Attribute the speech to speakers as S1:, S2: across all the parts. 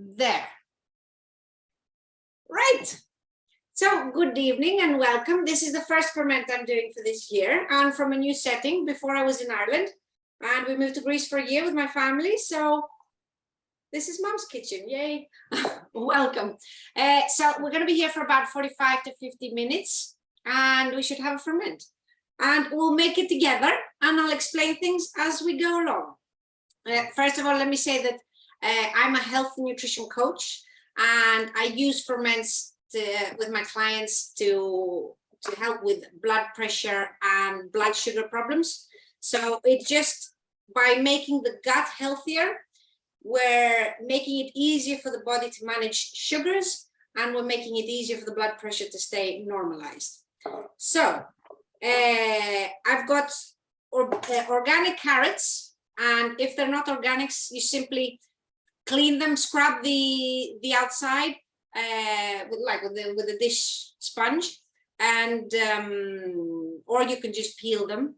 S1: There. Right. So good evening and welcome. This is the first ferment I'm doing for this year and from a new setting. Before I was in Ireland and we moved to Greece for a year with my family. So this is Mom's kitchen. Yay. Welcome. So we're going to be here for about 45 to 50 minutes and we should have a ferment. And we'll make it together and I'll explain things as we go along. First of all, let me say that I'm a health and nutrition coach and I use ferments with my clients to help with blood pressure and blood sugar problems. So it just, by making the gut healthier, we're making it easier for the body to manage sugars and we're making it easier for the blood pressure to stay normalized. So I've got organic carrots, and if they're not organics, you simply clean them, scrub the outside with a dish sponge, and or you can just peel them.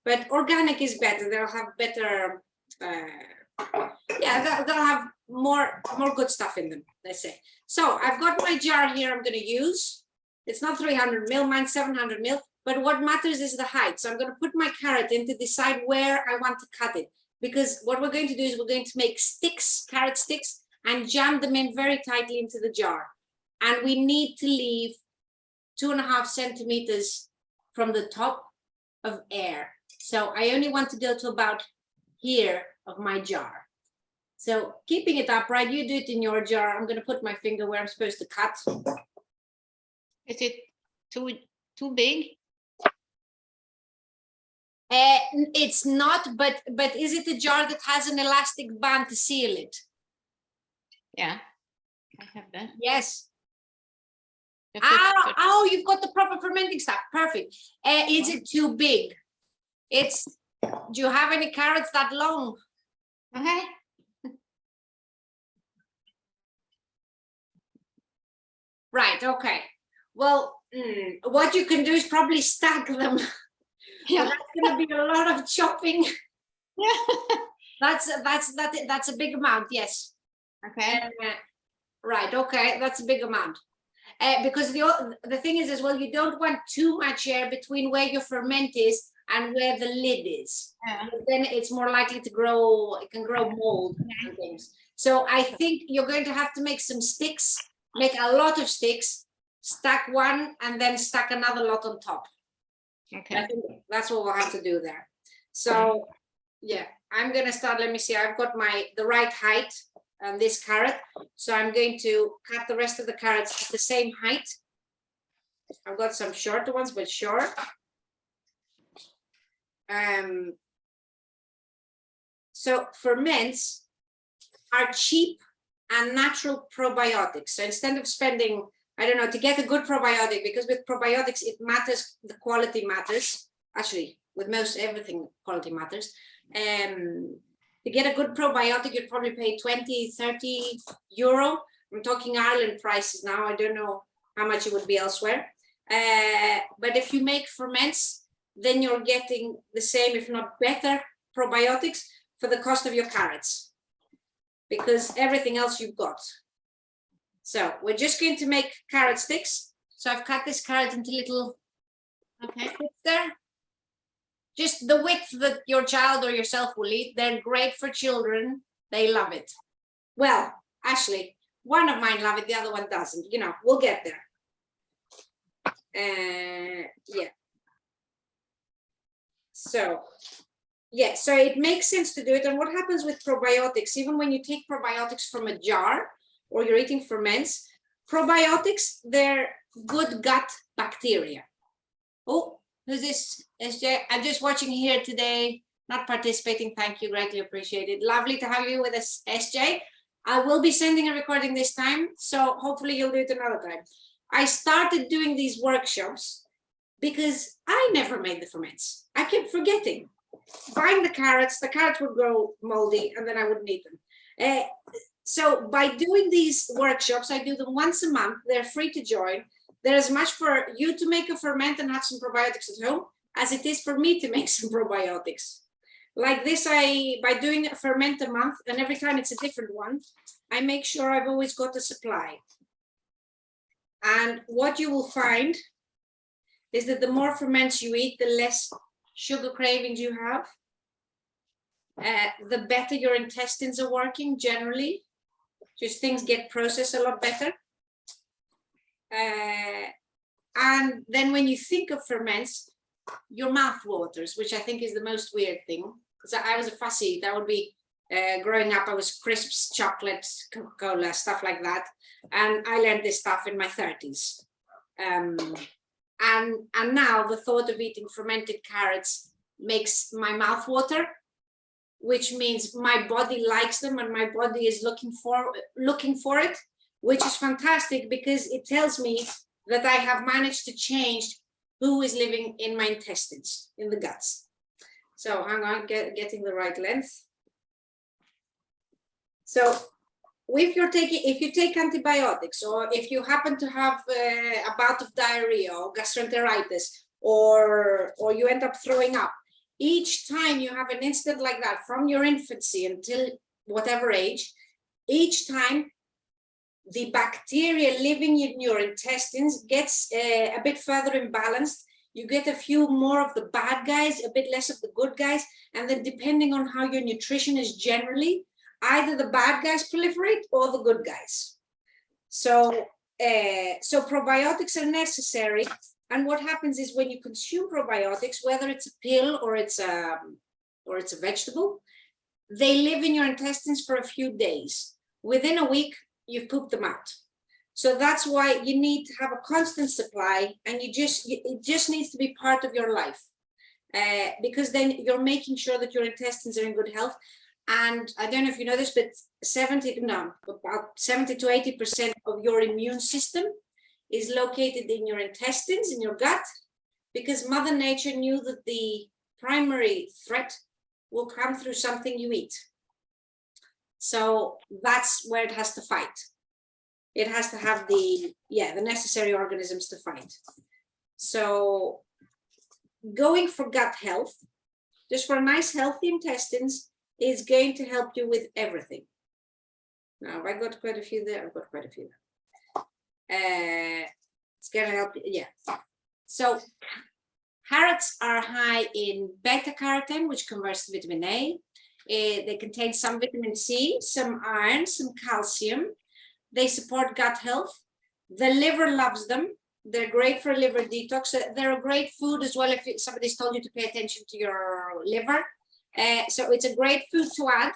S1: But organic is better. They'll have better. They'll have more good stuff in them, let's say. So I've got my jar here I'm going to use. It's not 300 ml, mine's 700 ml, but what matters is the height. So I'm going to put my carrot in to decide where I want to cut it. Because what we're going to do is we're going to make sticks, carrot sticks, and jam them in very tightly into the jar. And we need to leave 2.5 centimeters from the top of air. So I only want to go to about here of my jar. So keeping it upright, you do it in your jar. I'm going to put my finger where I'm supposed to cut.
S2: Is it too big?
S1: It's not, but is it a jar that has an elastic band to seal it?
S2: Yeah, I have that.
S1: Yes. Oh, you've got the proper fermenting stuff. Perfect. Is it too big? Do you have any carrots that long?
S2: Okay.
S1: Right, okay. Well, what you can do is probably stack them. Yeah, that's going to be a lot of chopping.
S2: Yeah,
S1: that's a big amount. Yes.
S2: Okay.
S1: Right. Okay, that's a big amount. Because the thing is as well, you don't want too much air between where your ferment is and where the lid is.
S2: Yeah.
S1: Then it's more likely to grow. It can grow mold and things. So I think you're going to have to make some sticks. Make a lot of sticks. Stack one and then stack another lot on top.
S2: Okay.
S1: I think that's what we'll have to do there. So yeah, I'm gonna start. Let me see. I've got the right height on this carrot, so I'm going to cut the rest of the carrots at the same height. I've got some shorter ones, but short. So ferments are cheap and natural probiotics. So instead of spending, I don't know, to get a good probiotic, because with probiotics, it matters, the quality matters. Actually, with most everything, quality matters. To get a good probiotic, you'd probably pay 20, 30 euro. I'm talking Ireland prices now. I don't know how much it would be elsewhere. But if you make ferments, then you're getting the same, if not better, probiotics for the cost of your carrots, because everything else you've got. So we're just going to make carrot sticks. So I've cut this carrot into little sticks there. Just the width that your child or yourself will eat. They're great for children. They love it. Well, actually, one of mine love it, the other one doesn't. You know, we'll get there. Yeah. So it makes sense to do it. And what happens with probiotics, even when you take probiotics from a jar, or you're eating ferments, probiotics, they're good gut bacteria. Oh, who's this? SJ? I'm just watching here today, not participating. Thank you, greatly appreciated. Lovely to have you with us, SJ. I will be sending a recording this time, so hopefully you'll do it another time. I started doing these workshops because I never made the ferments. I kept forgetting. Buying the carrots would grow moldy, and then I wouldn't eat them. So by doing these workshops, I do them once a month. They're free to join. There is much for you to make a ferment and have some probiotics at home as it is for me to make some probiotics. Like this, by doing a ferment a month, and every time it's a different one, I make sure I've always got a supply. And what you will find is that the more ferments you eat, the less sugar cravings you have. The better your intestines are working generally. Just things get processed a lot better. And then when you think of ferments, your mouth waters, which I think is the most weird thing. Because I was a fussy, that would be growing up, I was crisps, chocolates, Coca-Cola, stuff like that. And I learned this stuff in my 30s. And now the thought of eating fermented carrots makes my mouth water, which means my body likes them and my body is looking for it, which is fantastic because it tells me that I have managed to change who is living in my intestines, in the guts. So hang on, getting the right length. So if you take antibiotics, or if you happen to have a bout of diarrhea or gastroenteritis, or you end up throwing up, each time you have an incident like that from your infancy until whatever age, each time the bacteria living in your intestines gets a bit further imbalanced. You get a few more of the bad guys, a bit less of the good guys. And then depending on how your nutrition is generally, either the bad guys proliferate or the good guys. So probiotics are necessary. And what happens is when you consume probiotics, whether it's a pill or it's a vegetable, they live in your intestines for a few days. Within a week, you've pooped them out. So that's why you need to have a constant supply, and it just needs to be part of your life, because then you're making sure that your intestines are in good health. And I don't know if you know this, but about 70 to 80% of your immune system is located in your intestines, in your gut, because Mother Nature knew that the primary threat will come through something you eat. So that's where it has to fight. It has to have the necessary organisms to fight. So going for gut health, just for nice, healthy intestines, is going to help you with everything. Now, I got quite a few there. I've got quite a few there. It's going to help you. Yeah. So carrots are high in beta carotene, which converts to vitamin A. They contain some vitamin C, some iron, some calcium. They support gut health. The liver loves them. They're great for liver detox. They're a great food as well if somebody's told you to pay attention to your liver. So it's a great food to add.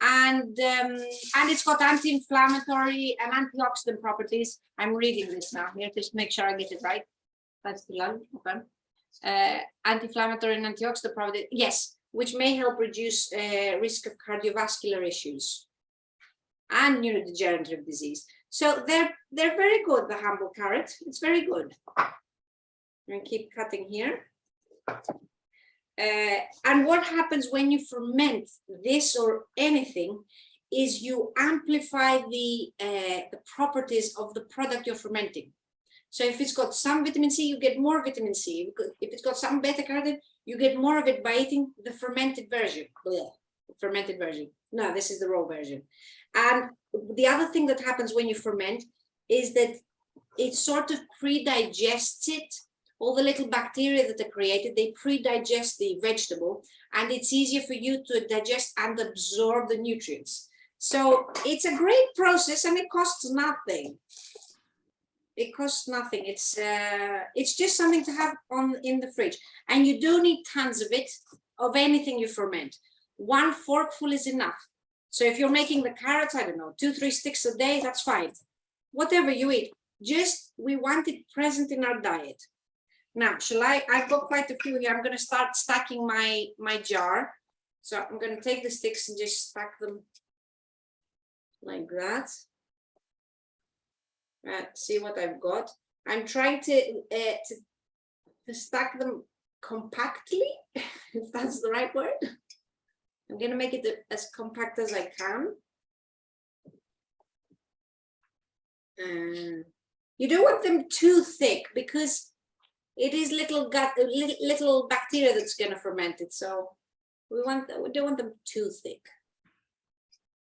S1: And it's got anti-inflammatory and antioxidant properties. I'm reading this now here to make sure I get it right. That's the lung. Okay. Anti-inflammatory and antioxidant properties. Yes, which may help reduce risk of cardiovascular issues and neurodegenerative disease. So they're very good, the humble carrot. It's very good. I'm going to keep cutting here. And what happens when you ferment this or anything is you amplify the properties of the product you're fermenting. So if it's got some vitamin C, you get more vitamin C. If it's got some beta carotene, you get more of it by eating the fermented version. Blech. Fermented version. No, this is the raw version. And the other thing that happens when you ferment is that it sort of pre-digests it. All the little bacteria that are created, they pre-digest the vegetable, and it's easier for you to digest and absorb the nutrients. So it's a great process, and it costs nothing. It costs nothing. It's just something to have in the fridge, and you don't need tons of it, of anything you ferment. 1 forkful is enough. So if you're making the carrots, I don't know, 2-3 sticks a day, that's fine. Whatever you eat, just we want it present in our diet. Now, I've got quite a few here. I'm going to start stacking my jar. So I'm going to take the sticks and just stack them like that. See what I've got. I'm trying to stack them compactly, if that's the right word. I'm going to make it as compact as I can. You don't want them too thick because it is little bacteria that's going to ferment it. So We don't want them too thick.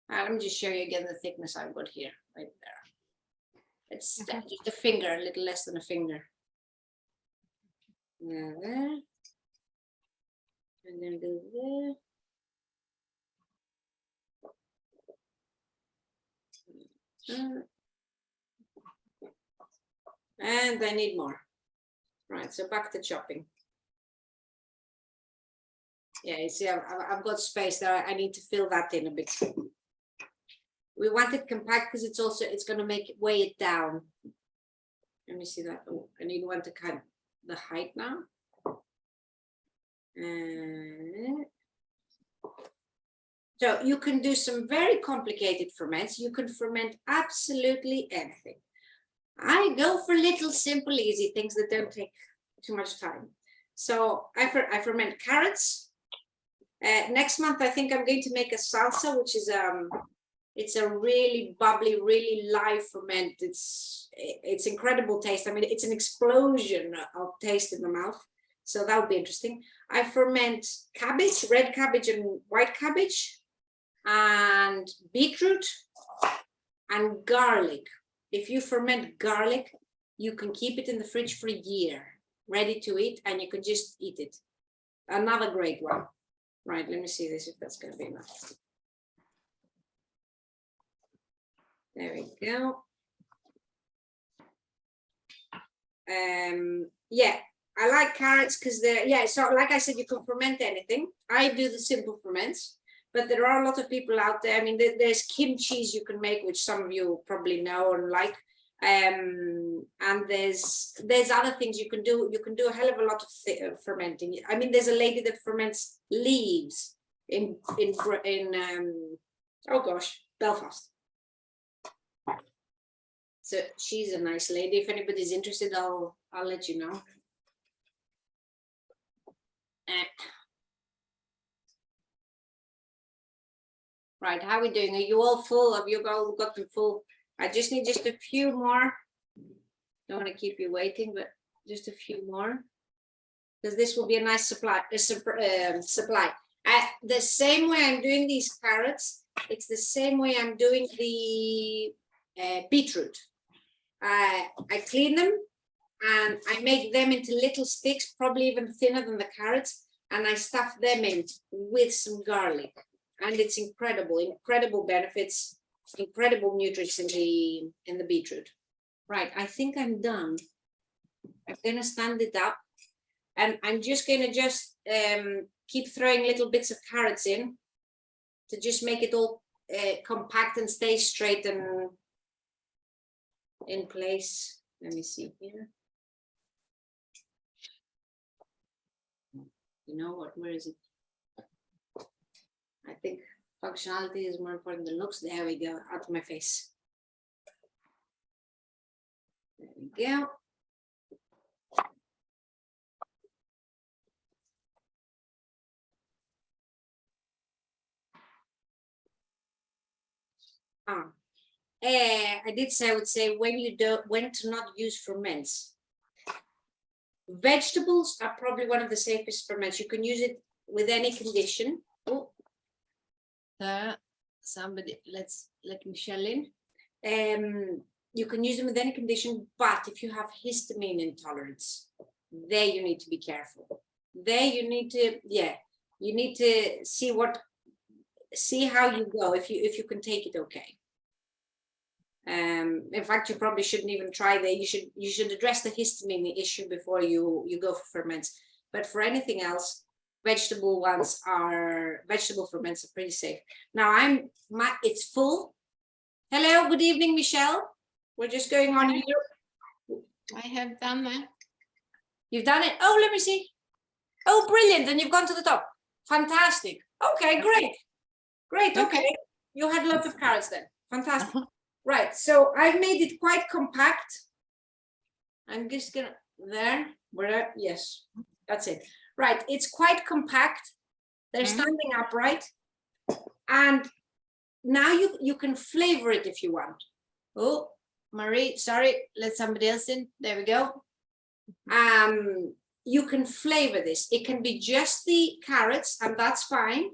S1: Let me just show you again the thickness I've got here, right there. It's just a finger, a little less than a finger. There. And then go there. And I need more. Right, so back to chopping. Yeah, you see, I've got space there. I need to fill that in a bit. We want it compact because it's going to weigh it down. Let me see that. Oh, I need one to cut the height now. So you can do some very complicated ferments. You can ferment absolutely anything. I go for little, simple, easy things that don't take too much time. So I ferment carrots. Next month, I think I'm going to make a salsa, which is it's a really bubbly, really live ferment. It's incredible taste. I mean, it's an explosion of taste in the mouth. So that would be interesting. I ferment cabbage, red cabbage and white cabbage, and beetroot and garlic. If you ferment garlic, you can keep it in the fridge for a year, ready to eat, and you can just eat it. Another great one. Right, let me see this, if that's going to be enough. There we go. Yeah, I like carrots because they're, so like I said, you can ferment anything. I do the simple ferments, but there are a lot of people out there. I mean, there's kimchi you can make, which some of you probably know and like. And there's other things you can do. You can do a hell of a lot of fermenting. I mean, there's a lady that ferments leaves in oh gosh, Belfast. So she's a nice lady. If anybody's interested, I'll let you know. Right, how are we doing? Are you all full? Have you all got them full? I just need just a few more. Don't want to keep you waiting, but just a few more, because this will be a nice supply. The same way I'm doing these carrots, it's the same way I'm doing the beetroot. I clean them and I make them into little sticks, probably even thinner than the carrots, and I stuff them in with some garlic. And it's incredible benefits, incredible nutrients in the beetroot. Right, I think I'm done. I'm gonna stand it up, and I'm just gonna keep throwing little bits of carrots in to just make it all compact and stay straight and in place. Let me see here. You know what? Where is it? I think functionality is more important than looks. There we go, out of my face. There we go. I did say, I would say when to not use ferments. Vegetables are probably one of the safest ferments. You can use it with any condition. Oh, somebody, let Michelle in. You can use them with any condition, but if you have histamine intolerance, there you need to be careful. There you need to, you need to see how you go, if you can take it okay. In fact, you probably shouldn't even try there. You should address the histamine issue before you go for ferments. But for anything else, vegetable ferments are pretty safe. Now it's full. Hello, good evening, Michelle. We're just going on here.
S2: I have done that.
S1: You've done it. Oh, let me see. Oh, brilliant. And you've gone to the top. Fantastic. Okay, great. Okay. You had lots of carrots then. Fantastic. Right. So I've made it quite compact. I'm just gonna yes, that's it. Right. It's quite compact. They're standing upright. And now you can flavor it if you want. Oh, Marie, sorry, let somebody else in. There we go. you can flavor this. It can be just the carrots, and that's fine.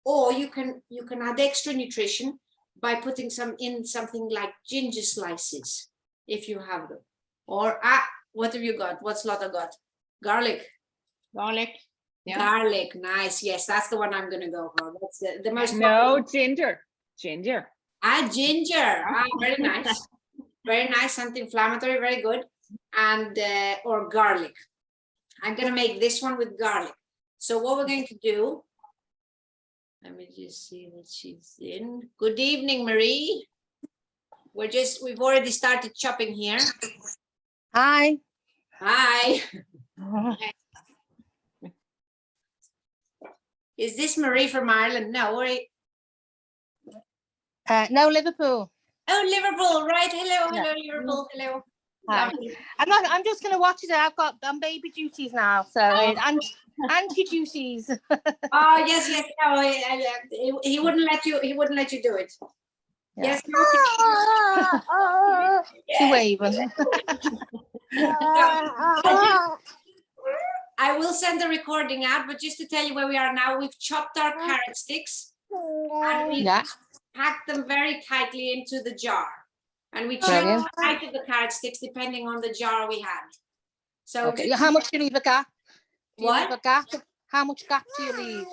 S1: Or you can add extra nutrition by putting something like ginger slices, if you have them. Or what have you got? What's Lotta got? Garlic.
S2: Garlic. Yeah.
S1: Garlic, nice. Yes, that's the one I'm going to go for. That's the most.
S3: No, ginger. Ginger.
S1: Ginger. Very nice. Very nice, anti-inflammatory, very good. And or garlic. I'm going to make this one with garlic. So what we're going to do, let me just see that she's in. Good evening, Marie. We've already started chopping here.
S4: Hi.
S1: Hi. Is this Marie from Ireland? No, worry.
S4: No, Liverpool.
S1: Oh, Liverpool, right? Hello,
S4: Yeah.
S1: hello, Liverpool, hello.
S4: Hi.
S1: Lovely.
S4: I'm just going to watch it. I'm baby duties now, so anti duties.
S1: Oh yes, yes. No, he wouldn't let you. He wouldn't let you do it.
S4: Yeah.
S1: Yes. No,
S4: She waving.
S1: I will send the recording out, but just to tell you where we are now, we've chopped our carrot sticks and we've
S4: Yeah.
S1: packed them very tightly into the jar. And we change
S4: Brilliant.
S1: the height of the carrot sticks depending on the jar we had. So
S4: Okay. How much do you leave a gap? Do you
S1: What?
S4: leave a gap? How much gap do you leave?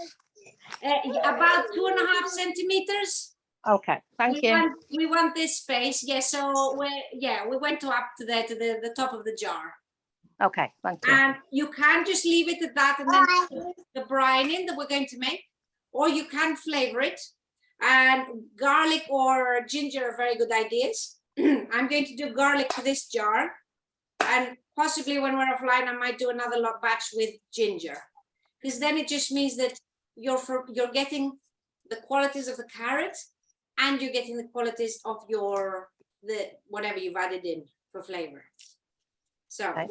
S1: About 2.5 centimeters.
S4: Okay. Thank you.
S1: We want this space. Yeah. So we went up to the top of the jar.
S4: Okay. Thank you.
S1: And you can just leave it at that and then put the brine in that we're going to make, or you can flavor it. And garlic or ginger are very good ideas. I'm going to do garlic for this jar, and possibly when we're offline, I might do another batch with ginger, because then it just means that you're getting the qualities of the carrot, and you're getting the qualities of the whatever you've added in for flavor. So
S4: Okay.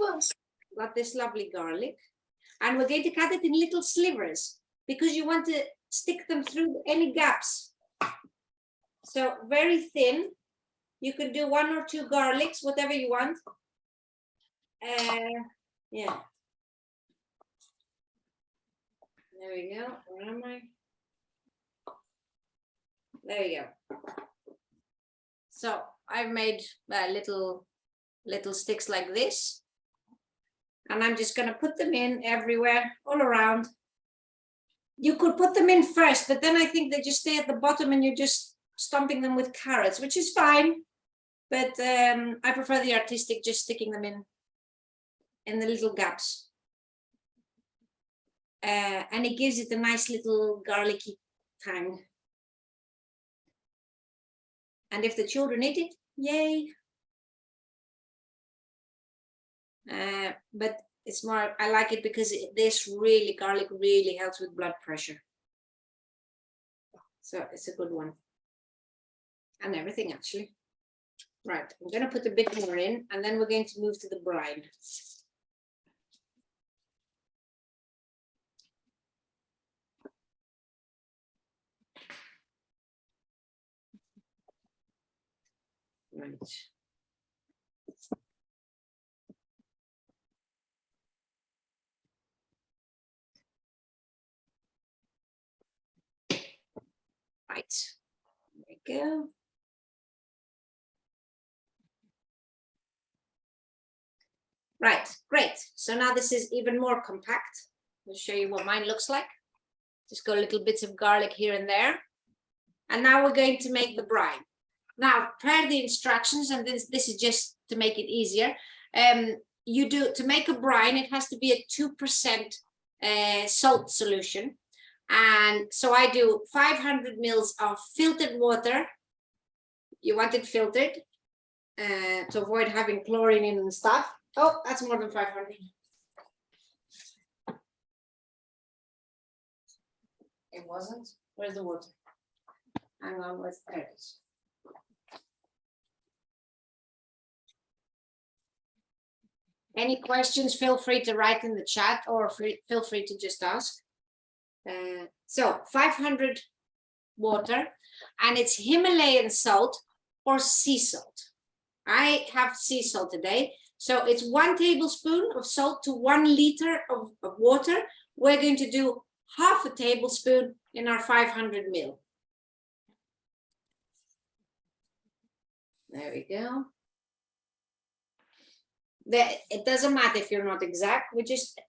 S1: got this lovely garlic, and we're going to cut it in little slivers because you want to stick them through any gaps. So very thin. You could do 1 or 2 garlics, whatever you want. Yeah. There we go. Where am I? There we go. So I've made little sticks like this. And I'm just going to put them in everywhere, all around. You could put them in first, but then I think they just stay at the bottom and you're just stomping them with carrots, which is fine. But I prefer the artistic, just sticking them in the little gaps. And it gives it a nice little garlicky tang. And if the children eat it, yay. But it's more, I like it because garlic really helps with blood pressure. So it's a good one. And everything actually. Right, I'm going to put a bit more in, and then we're going to move to the brine. Right. Right, there we go. Right, great. So now this is even more compact. I'll show you what mine looks like. Just got little bits of garlic here and there. And now we're going to make the brine. Now, per the instructions, and this is just to make it easier, to make a brine, it has to be a 2% salt solution. And so I do 500 mils of filtered water. You want it filtered to avoid having chlorine in and stuff. Oh, that's more than 500. It wasn't. Where's the water? Hang on, there it is. Any questions, feel free to write in the chat, or feel free to just ask. So 500 water, and it's Himalayan salt or sea salt. I have sea salt today. So it's 1 tablespoon of salt to 1 liter of water. We're going to do half a tablespoon in our 500 ml. There we go. It doesn't matter if you're not exact. We're just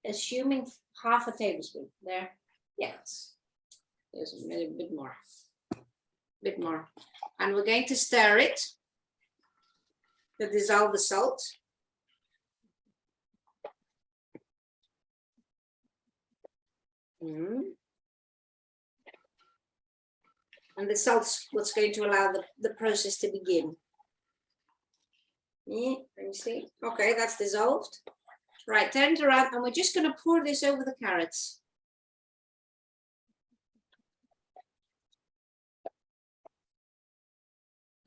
S1: assuming half a tablespoon there. Yes. There's a bit more. Bit more. And we're going to stir it to dissolve the salt. And the salt's what's going to allow the process to begin. Let me see. Okay, that's dissolved. Right, turn it around, and we're just going to pour this over the carrots.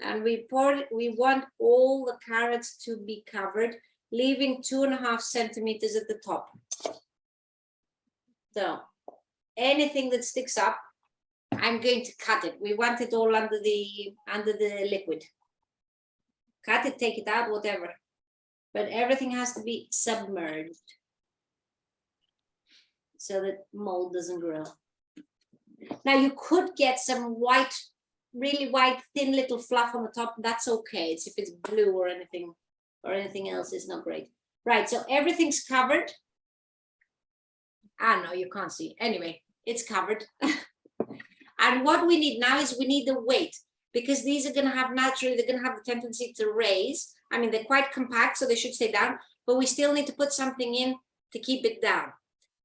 S1: And we want all the carrots to be covered, leaving 2.5 centimeters at the top. So anything that sticks up, I'm going to cut it. We want it all under the liquid. Cut it, take it out, whatever. But everything has to be submerged so that mold doesn't grow. Now you could get some white, really white, thin little fluff on the top. That's okay. It's if it's blue or anything else, it's not great. Right, so everything's covered. Ah, no, you can't see. Anyway, it's covered. And what we need now is we need the weight, because these are going to have naturally, they're going to have the tendency to raise. I mean, they're quite compact, so they should stay down, but we still need to put something in to keep it down.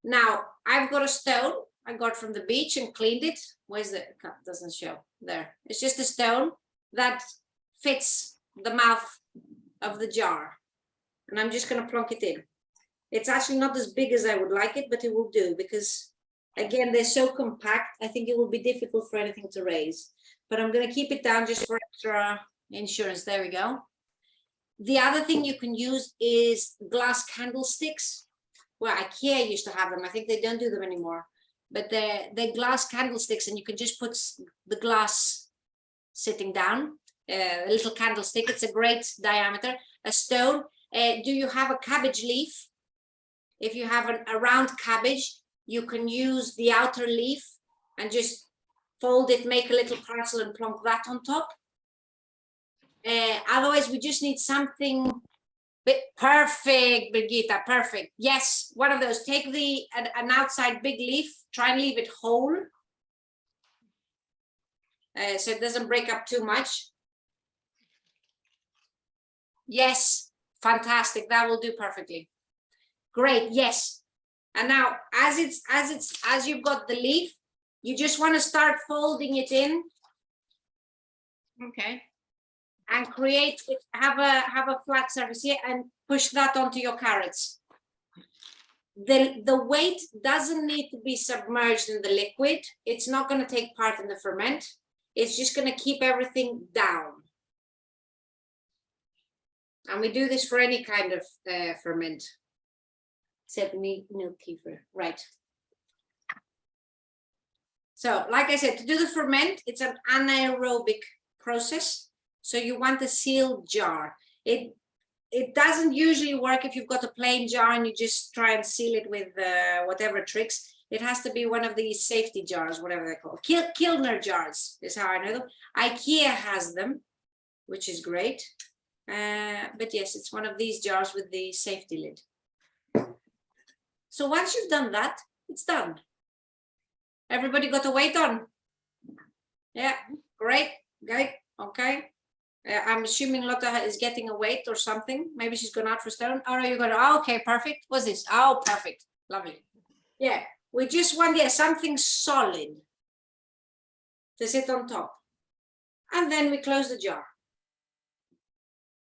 S1: Now, I've got a stone I got from the beach and cleaned it. Where's the cup? Doesn't show there. It's just a stone that fits the mouth of the jar. And I'm just going to plonk it in. It's actually not as big as I would like it, but it will do because, again, they're so compact. I think it will be difficult for anything to raise. But I'm going to keep it down just for extra insurance. There we go. The other thing you can use is glass candlesticks. Well, IKEA used to have them. I think they don't do them anymore. But they're glass candlesticks, and you can just put the glass sitting down, a little candlestick. It's a great diameter. A stone. Do you have a cabbage leaf? If you have a round cabbage, you can use the outer leaf and just fold it, make a little parcel and plonk that on top. Otherwise, we just need something perfect, Brigitte, perfect. Yes, one of those. Take an outside big leaf, try and leave it whole. So it doesn't break up too much. Yes, fantastic. That will do perfectly. Great, yes. And now, as you've got the leaf, you just want to start folding it in.
S2: Okay.
S1: And create, have a flat surface here and push that onto your carrots. The weight doesn't need to be submerged in the liquid. It's not going to take part in the ferment. It's just going to keep everything down. And we do this for any kind of ferment. Except milk kefir, right? So, like I said, to do the ferment, it's an anaerobic process. So you want a sealed jar. It doesn't usually work if you've got a plain jar and you just try and seal it with whatever tricks. It has to be one of these safety jars, whatever they're called. Kilner jars is how I know them. IKEA has them, which is great. But yes, it's one of these jars with the safety lid. So once you've done that, it's done. Everybody got a weight on? Yeah, great, okay. I'm assuming Lotta is getting a weight or something. Maybe she's gone out for stone. Oh, no, you're going to, oh, okay, perfect. What's this? Oh, perfect, lovely. Yeah, we just want, something solid to sit on top. And then we close the jar.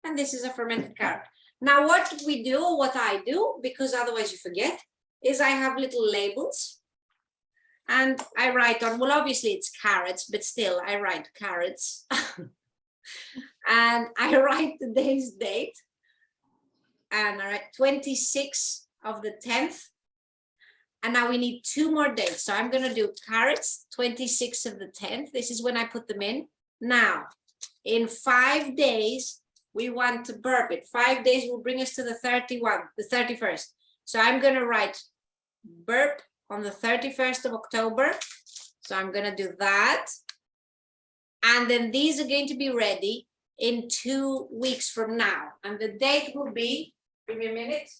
S1: And this is a fermented carrot. Now, what we do, or what I do, because otherwise you forget, is I have little labels. And I write on, well, obviously it's carrots, but still I write carrots. And I write today's date. And I write 26 of the 10th. And now we need 2 more dates. So I'm going to do carrots, 26 of the 10th. This is when I put them in. Now, in 5 days, we want to burp it. 5 days will bring us to the 31st. So I'm going to write burp on the 31st of October. So I'm going to do that. And then these are going to be ready in 2 weeks from now. And the date will be, give me a minute.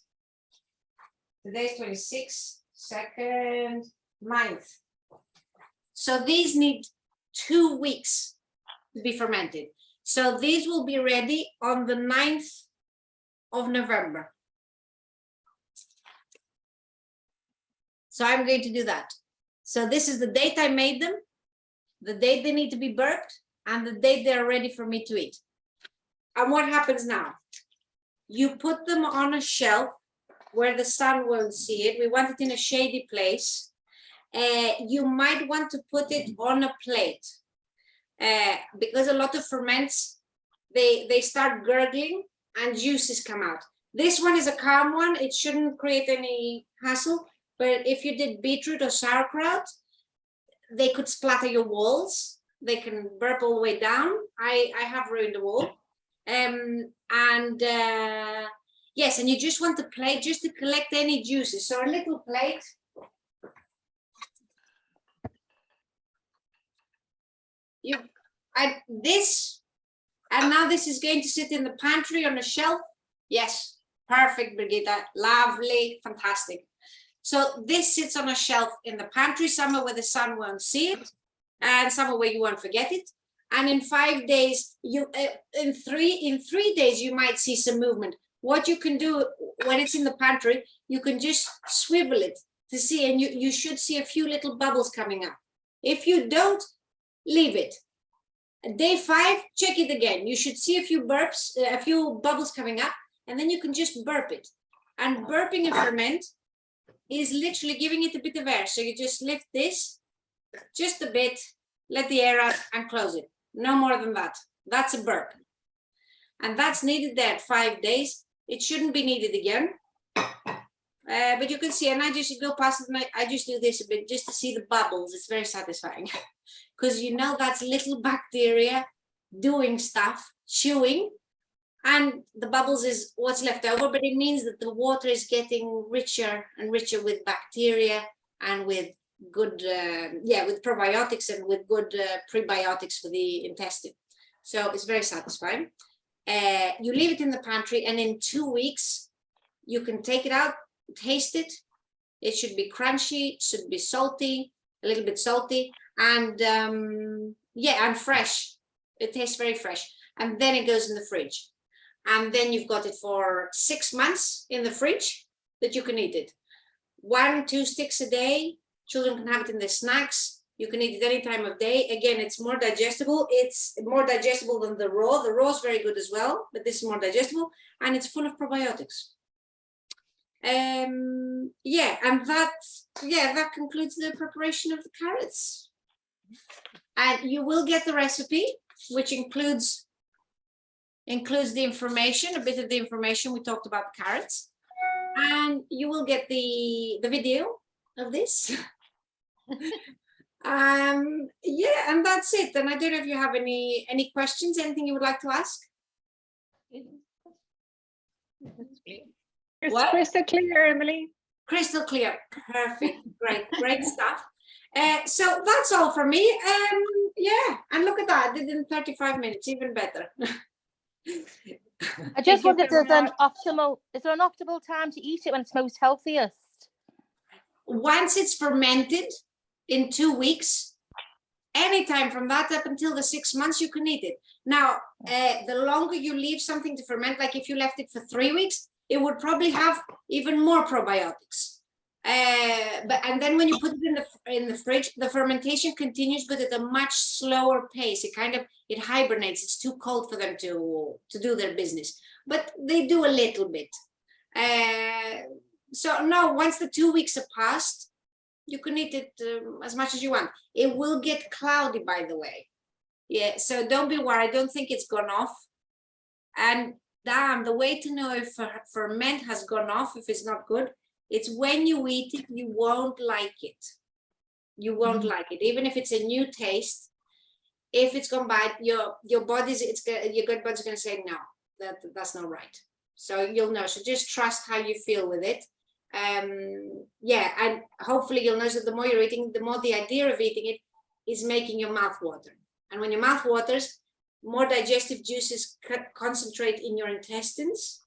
S1: Today's 26th, 2nd, 9th. So these need 2 weeks to be fermented. So these will be ready on the 9th of November. So I'm going to do that. So this is the date I made them, the date they need to be burped, and the date they're ready for me to eat. And what happens now? You put them on a shelf where the sun won't see it. We want it in a shady place. You might want to put it on a plate because a lot of ferments, they start gurgling and juices come out. This one is a calm one. It shouldn't create any hassle. But if you did beetroot or sauerkraut, they could splatter your walls. They can burp all the way down. I have ruined the wall. Yes, and you just want the plate just to collect any juices. So a little plate. And now this is going to sit in the pantry on a shelf. Yes, perfect, Brigitte. Lovely, fantastic. So this sits on a shelf in the pantry, somewhere where the sun won't see it, and somewhere where you won't forget it. And in 5 days, in three days, you might see some movement. What you can do when it's in the pantry, you can just swivel it to see, and you should see a few little bubbles coming up. If you don't, leave it. Day 5, check it again. You should see a few burps, a few bubbles coming up, and then you can just burp it. And burping a ferment is literally giving it a bit of air. So you just lift this just a bit, let the air out and close it. No more than that. That's a burp. And that's needed there 5 days. It shouldn't be needed again. But you can see, and I just go past it and I just do this a bit just to see the bubbles. It's very satisfying because you know that's little bacteria doing stuff, chewing, and the bubbles is what's left over, but it means that the water is getting richer and richer with bacteria and with good, with probiotics and with good prebiotics for the intestine. So it's very satisfying. You leave it in the pantry, and in 2 weeks, you can take it out, taste it. It should be crunchy, should be salty, a little bit salty, and and fresh. It tastes very fresh. And then it goes in the fridge. And then you've got it for 6 months in the fridge that you can eat it. 1-2 sticks a day. Children can have it in their snacks. You can eat it any time of day. Again, it's more digestible. It's more digestible than the raw. The raw is very good as well, but this is more digestible, and it's full of probiotics. And that concludes the preparation of the carrots. And you will get the recipe, which includes the information, a bit of the information we talked about the carrots, and you will get the video of this. And that's it. And I don't know if you have any questions, anything you would like to ask.
S3: It's crystal clear, Emily.
S1: Crystal clear. Perfect. Great stuff. So that's all from me. And look at that. I did it in 35 minutes, even better.
S4: I just wondered, is there an optimal time to eat it when it's most healthiest?
S1: Once it's fermented in 2 weeks, anytime from that up until the 6 months, you can eat it. Now, the longer you leave something to ferment, like if you left it for 3 weeks, it would probably have even more probiotics. And then when you put it in the fridge, the fermentation continues, but at a much slower pace. It hibernates. It's too cold for them to do their business, but they do a little bit. So no, once the 2 weeks have passed, you can eat it as much as you want. It will get cloudy, by the way. Yeah, so don't be worried. I don't think it's gone off. And the way to know if ferment has gone off, if it's not good, it's when you eat it, you won't like it. You won't like it, even if it's a new taste. If it's gone bad, your gut body's going to say no. that's not right. So you'll know. So just trust how you feel with it. Yeah, and hopefully you'll notice that the more you're eating, the more the idea of eating it is making your mouth water. And when your mouth waters, more digestive juices concentrate in your intestines,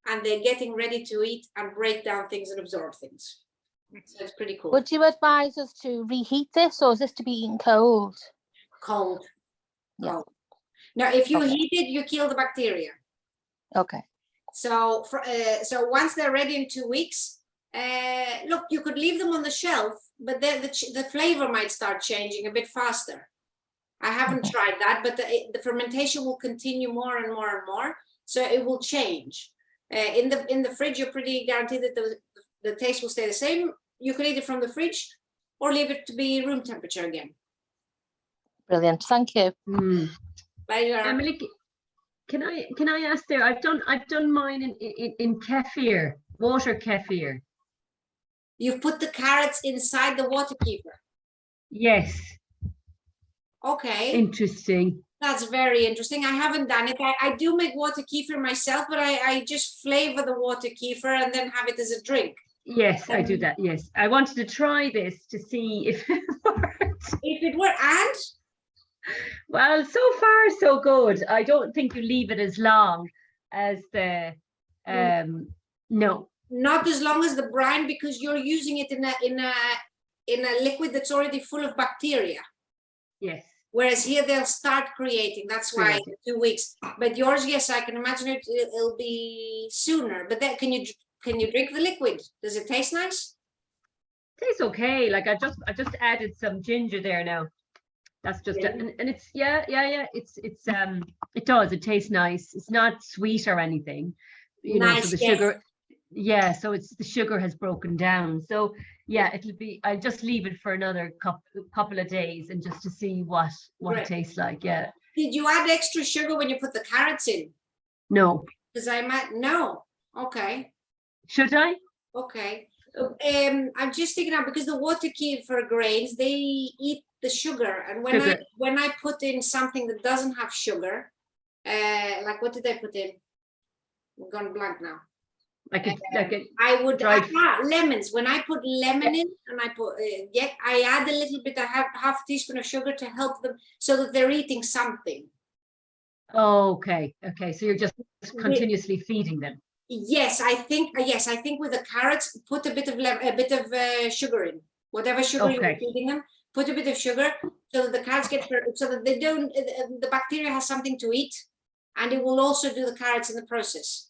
S1: and they're getting ready to eat and break down things and absorb things. So it's pretty cool.
S4: Would you advise us to reheat this, or is this to be eaten cold?
S1: Cold.
S4: Yeah.
S1: Cold. Now, if you
S4: Okay.
S1: heat it, you kill the bacteria.
S4: Okay.
S1: So, so once they're ready in 2 weeks, look, you could leave them on the shelf, but the flavor might start changing a bit faster. I haven't tried that, but the fermentation will continue more and more and more, so it will change. In the fridge, you're pretty guaranteed that the taste will stay the same. You could eat it from the fridge, or leave it to be room temperature again.
S4: Brilliant. Thank you.
S5: Emily, can I ask there? I've done mine in kefir, water kefir.
S1: You've put the carrots inside the water kefir.
S5: Yes.
S1: Okay.
S5: Interesting.
S1: That's very interesting. I haven't done it. I do make water kefir myself, but I just flavor the water kefir and then have it as a drink.
S5: Yes, I do that. Yes, I wanted to try this to see if it worked.
S1: If it were, and
S5: Well, so far so good. I don't think you leave it as long as the no.
S1: not as long as the brine, because you're using it in a liquid that's already full of bacteria.
S5: Yes.
S1: Whereas here they'll start creating. That's why 2 weeks. But yours, yes, I can imagine it'll be sooner. But then, can you drink the liquid? Does it taste nice?
S5: Tastes okay. Like I just added some ginger there now. That's just and it's it does. It tastes nice. It's not sweet or anything. You know, so the sugar. Yeah, so it's the sugar has broken down. So yeah, it'll be. I'll just leave it for another couple of days and just to see what it tastes like. Yeah.
S1: Did you add extra sugar when you put the carrots in?
S5: No.
S1: Because I might no. Okay.
S5: Should I?
S1: Okay. I'm just thinking now, because the water kefir grains, they eat the sugar, and when I put in something that doesn't have sugar, like what did I put in? I'm gone blank now. I would lemons. When I put lemon in, and I put I add a little bit. I have half a teaspoon of sugar to help them so that they're eating something.
S5: Oh, okay. So you're just continuously feeding them.
S1: Yes, I think with the carrots, put a bit of sugar in, whatever sugar you're feeding them. Put a bit of sugar so that the carrots so that they don't. The bacteria has something to eat, and it will also do the carrots in the process.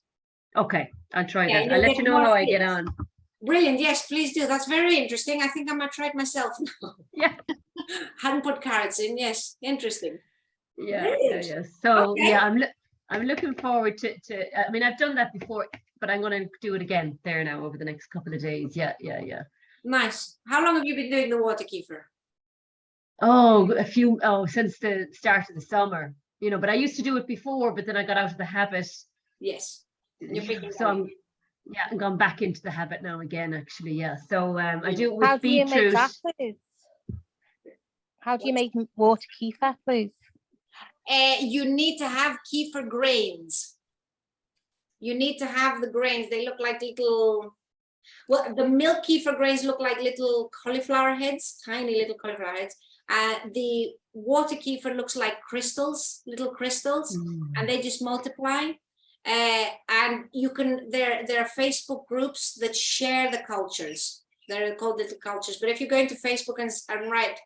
S5: Okay, I'll try that. I'll let you know how I get on.
S1: Brilliant. Yes, please do. That's very interesting. I think I might try it myself now.
S5: Yeah.
S1: Hadn't put carrots in. Yes, interesting.
S5: Yeah. So I'm looking forward to. I mean, I've done that before, but I'm going to do it again there now over the next couple of days. Yeah.
S1: Nice. How long have you been doing the water kefir?
S5: Since the start of the summer, you know, but I used to do it before, but then I got out of the habit.
S1: Yes.
S5: So I'm gone back into the habit now again, actually. Yeah. So I do it with beetroot.
S4: How do you make water kefir, please?
S1: You need to have kefir grains. You need to have the grains. They look like little. Well, the milk kefir grains look like little cauliflower heads, tiny little cauliflower heads. The water kefir looks like crystals, little crystals, and they just multiply. And you can, there are Facebook groups that share the cultures. They're called little cultures. But if you go into Facebook and write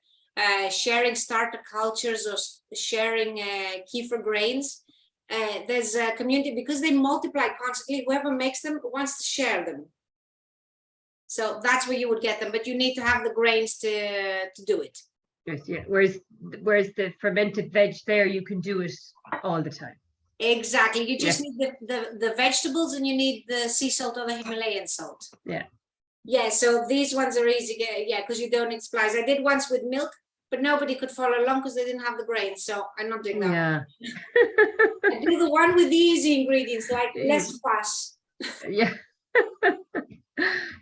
S1: sharing starter cultures or sharing kefir grains, there's a community, because they multiply constantly. Whoever makes them wants to share them. So that's where you would get them, but you need to have the grains to do it.
S5: Yes, yeah. Whereas the fermented veg there, you can do it all the time.
S1: Exactly. You just need the vegetables, and you need the sea salt or the Himalayan salt.
S5: Yeah.
S1: Yeah, so these ones are easy, because you don't need supplies. I did once with milk, but nobody could follow along because they didn't have the grains, so I'm not doing that.
S5: Yeah.
S1: I do the one with the easy ingredients, like less fuss.
S5: Yeah.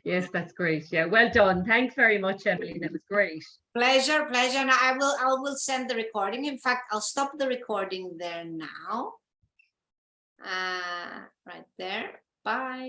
S5: Yes, that's great. Yeah, well done. Thanks very much, Emily. That was great.
S1: Pleasure. And I will send the recording. In fact, I'll stop the recording there now. Right there. Bye.